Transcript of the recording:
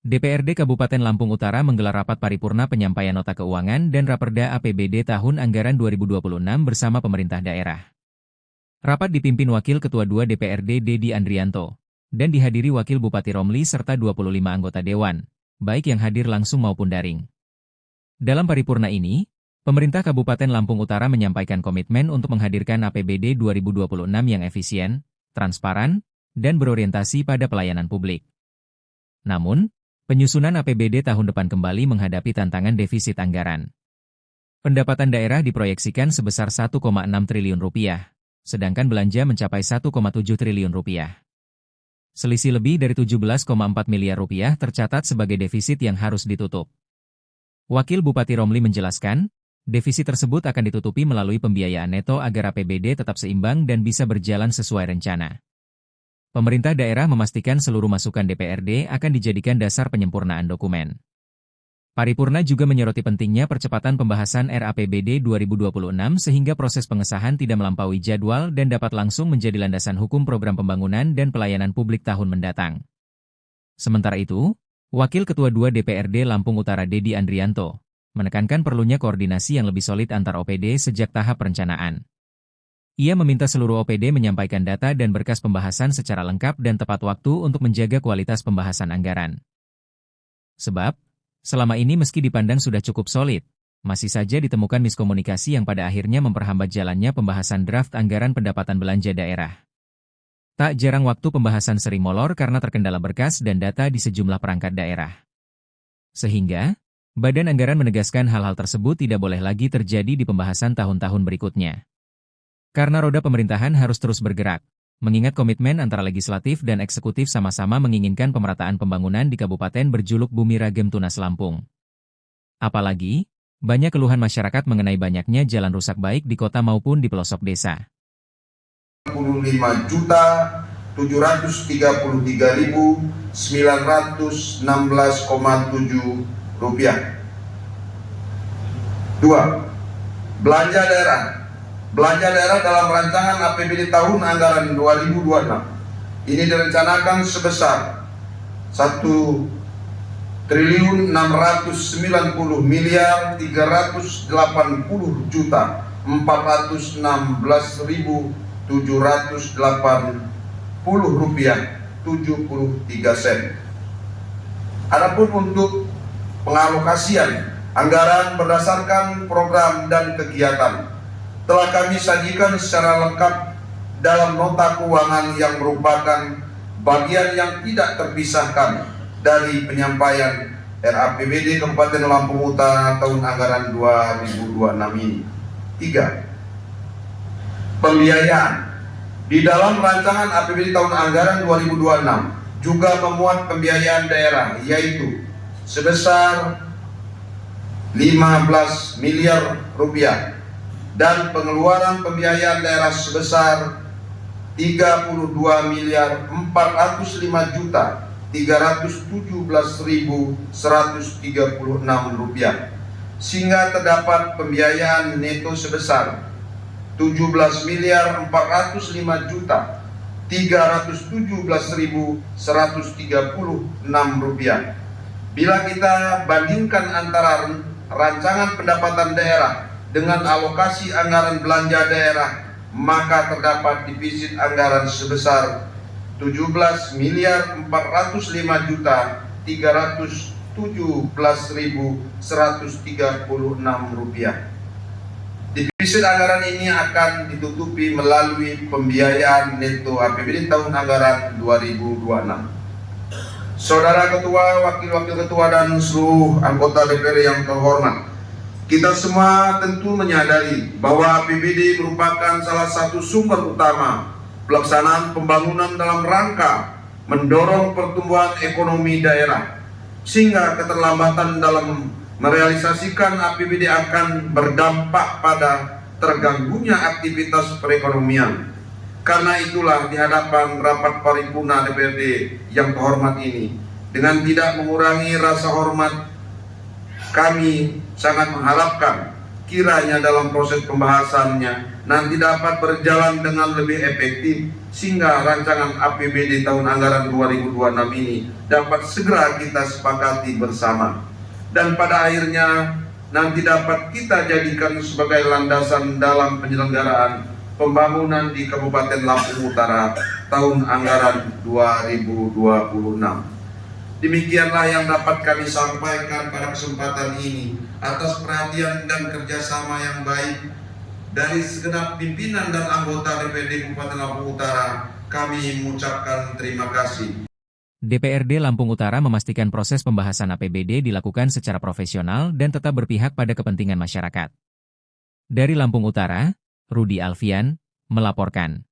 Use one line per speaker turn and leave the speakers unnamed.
DPRD Kabupaten Lampung Utara menggelar rapat paripurna penyampaian nota keuangan dan Raperda APBD tahun anggaran 2026 bersama pemerintah daerah. Rapat dipimpin Wakil Ketua 2 DPRD Dedi Andrianto, dan dihadiri Wakil Bupati Romli serta 25 anggota Dewan, baik yang hadir langsung maupun daring. Dalam paripurna ini, pemerintah Kabupaten Lampung Utara menyampaikan komitmen untuk menghadirkan APBD 2026 yang efisien, transparan, dan berorientasi pada pelayanan publik. Namun, penyusunan APBD tahun depan kembali menghadapi tantangan defisit anggaran. Pendapatan daerah diproyeksikan sebesar 1,6 triliun rupiah, sedangkan belanja mencapai 1,7 triliun rupiah. Selisih lebih dari 17,4 miliar rupiah tercatat sebagai defisit yang harus ditutup. Wakil Bupati Romli menjelaskan, defisit tersebut akan ditutupi melalui pembiayaan neto agar APBD tetap seimbang dan bisa berjalan sesuai rencana. Pemerintah daerah memastikan seluruh masukan DPRD akan dijadikan dasar penyempurnaan dokumen. Paripurna juga menyoroti pentingnya percepatan pembahasan RAPBD 2026 sehingga proses pengesahan tidak melampaui jadwal dan dapat langsung menjadi landasan hukum program pembangunan dan pelayanan publik tahun mendatang. Sementara itu, Wakil Ketua 2 DPRD Lampung Utara Dedi Andrianto menekankan perlunya koordinasi yang lebih solid antar OPD sejak tahap perencanaan. Ia meminta seluruh OPD menyampaikan data dan berkas pembahasan secara lengkap dan tepat waktu untuk menjaga kualitas pembahasan anggaran. Sebab, selama ini meski dipandang sudah cukup solid, masih saja ditemukan miskomunikasi yang pada akhirnya memperhambat jalannya pembahasan draft anggaran pendapatan belanja daerah. Tak jarang waktu pembahasan sering molor karena terkendala berkas dan data di sejumlah perangkat daerah. Sehingga, Badan Anggaran menegaskan hal-hal tersebut tidak boleh lagi terjadi di pembahasan tahun-tahun berikutnya. Karena roda pemerintahan harus terus bergerak, mengingat komitmen antara legislatif dan eksekutif sama-sama menginginkan pemerataan pembangunan di Kabupaten berjuluk Bumi Ragem Tunas Lampung. Apalagi, banyak keluhan masyarakat mengenai banyaknya jalan rusak baik di kota maupun di pelosok desa.
55.073.916,7 rupiah. 2. Belanja daerah dalam rancangan APBD tahun anggaran 2026 ini direncanakan sebesar 1.390.416.780 rupiah 73 sen. Adapun untuk pengalokasian anggaran berdasarkan program dan kegiatan telah kami sajikan secara lengkap dalam nota keuangan yang merupakan bagian yang tidak terpisahkan dari penyampaian RAPBD Kabupaten Lampung Utara tahun anggaran 2026 ini. 3. Pembiayaan. Di dalam rancangan APBD tahun anggaran 2026 juga memuat pembiayaan daerah, yaitu sebesar 15 miliar rupiah dan pengeluaran pembiayaan daerah sebesar 32.405.317.136 rupiah, sehingga terdapat pembiayaan neto sebesar 17.405.317.136 rupiah. Bila kita bandingkan antara rancangan pendapatan daerah dengan alokasi anggaran belanja daerah, maka terdapat defisit anggaran sebesar 17.405.317.136 rupiah. Defisit anggaran ini akan ditutupi melalui pembiayaan neto APBD tahun anggaran 2026. Saudara Ketua, Wakil-Wakil Ketua, dan seluruh anggota DPR yang terhormat, kita semua tentu menyadari bahwa APBD merupakan salah satu sumber utama pelaksanaan pembangunan dalam rangka mendorong pertumbuhan ekonomi daerah, sehingga keterlambatan dalam merealisasikan APBD akan berdampak pada terganggunya aktivitas perekonomian. Karena itulah di hadapan rapat paripurna DPRD yang terhormat ini, dengan tidak mengurangi rasa hormat, kami sangat mengharapkan kiranya dalam proses pembahasannya nanti dapat berjalan dengan lebih efektif sehingga rancangan APBD tahun anggaran 2026 ini dapat segera kita sepakati bersama dan pada akhirnya nanti dapat kita jadikan sebagai landasan dalam penyelenggaraan pembangunan di Kabupaten Lampung Utara tahun anggaran 2026. Demikianlah yang dapat kami sampaikan pada kesempatan ini atas perhatian dan kerjasama yang baik dari segenap pimpinan dan anggota DPRD Kabupaten Lampung Utara. Kami mengucapkan terima kasih.
DPRD Lampung Utara memastikan proses pembahasan APBD dilakukan secara profesional dan tetap berpihak pada kepentingan masyarakat. Dari Lampung Utara, Rudi Alfian melaporkan.